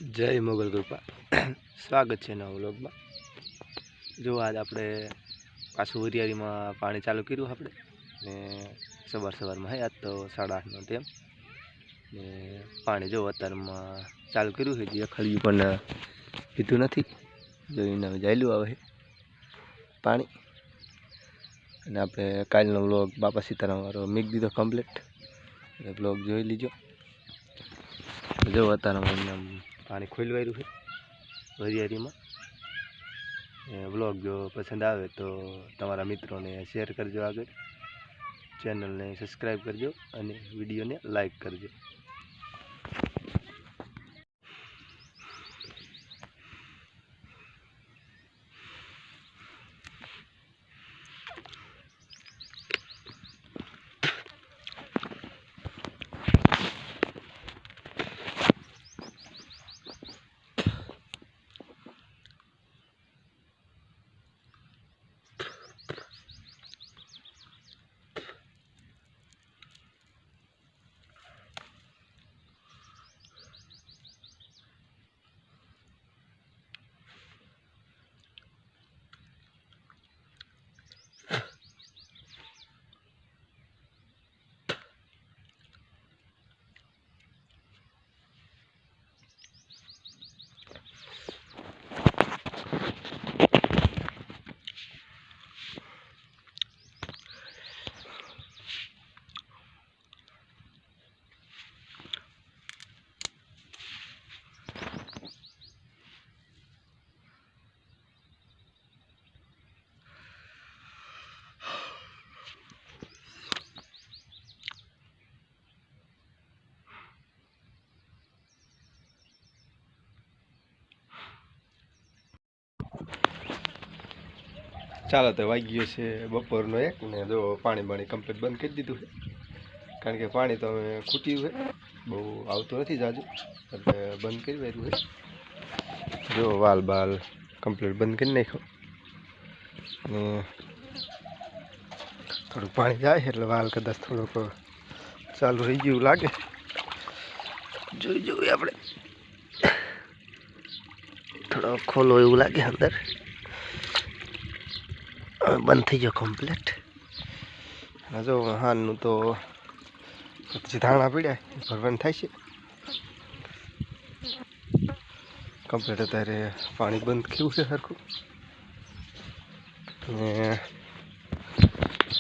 જય મોગલ કૃપા સ્વાગત છે નવા વ્લોગમાં। જો આજ આપણે પાછું વરિયાળીમાં પાણી ચાલુ કર્યું આપણે ને સવારમાં હે આજ તો 8:30નો ટાઈમ ને પાણી જો અત્યારમાં ચાલુ કર્યું છે જે ખડ્યું પણ પીધું નથી જોઈને જાયલું આવે છે પાણી। અને આપણે કાલનો વ્લોગ બાપા સીતારામ વાળો મૂકી દીધો કમ્પ્લીટ એટલે વ્લોગ જોઈ લીજો। જો અત્યારમાં પાણી ખોલવાયું છે વરિયાળીમાં। વ્લોગ જો પસંદ આવે તો તમારા મિત્રોને શેર કરજો, આગળ ચેનલને સબસ્ક્રાઈબ કરજો અને વિડીયોને લાઈક કરજો। ચાલો તો વાગી ગયો છે બપોરનો 1 ને જો પાણી કમ્પ્લીટ બંધ કરી દીધું છે કારણ કે પાણી તો હવે ખૂટ્યું છે, બહુ આવતું નથી જાજુ એટલે બંધ કરી દીધું છે। જો વાલ બાલ કમ્પ્લીટ બંધ કરી નાખ્યો અને થોડુંક પાણી જાય એટલે વાલ કદાચ થોડુંક ચાલુ રહી ગયું લાગે, જોઈ આપણે થોડો ખોલો એવું લાગે અંદર, બંધ થઈ ગયો કમ્પ્લીટ। જો હાનનું તો પછી ધાણા પીડ્યા ભરવાનું થાય છે કમ્પ્લીટ। અત્યારે પાણી બંધ થયું છે સરખું ને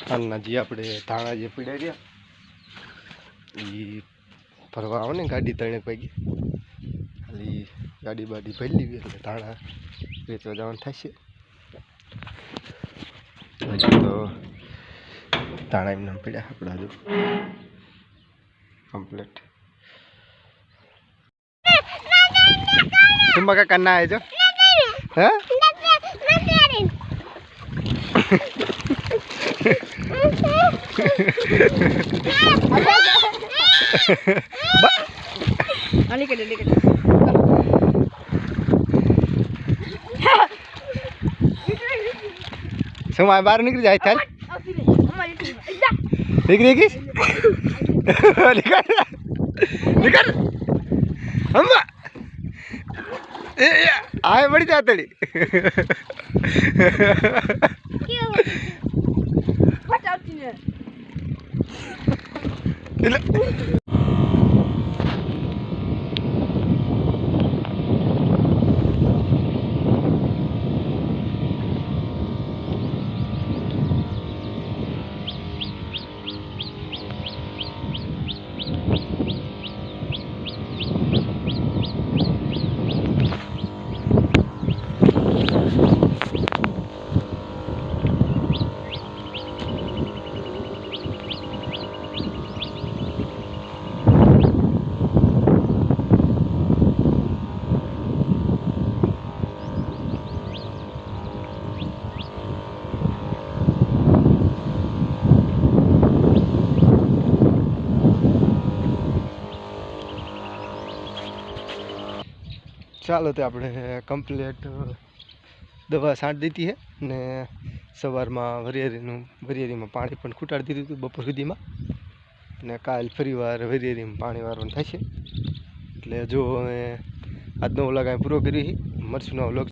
હાલના જે આપણે ધાણા જે પીડ્યા રહ્યા એ ભરવા આવે ને ગાડી 3 વાગે ખાલી ગાડી બાડી ભરી લીધી એટલે ધાણા વેચવા જવાનું થાય છે। હજુ તો ધાણા એમને પીડ્યા આપણા હજુ કમ્પ્લીટ। तुम क्या करना है जो है समय बाहर निकल जाए थाल निकल निकल हम आए बड़ी जातड़ी ચાલો તો આપણે કમ્પ્લીટ દવા છાંટી દીધી છે ને સવારમાં વરિયાળીમાં પાણી પણ ખૂટાડી દીધું હતું બપોર સુધીમાં ને કાલ ફરીવાર વરિયાળીમાં પાણી વારવાનું થશે। એટલે જો હવે આજનો વ્લોગ અહીં પૂરો કરી મળશું નવો વ્લોગ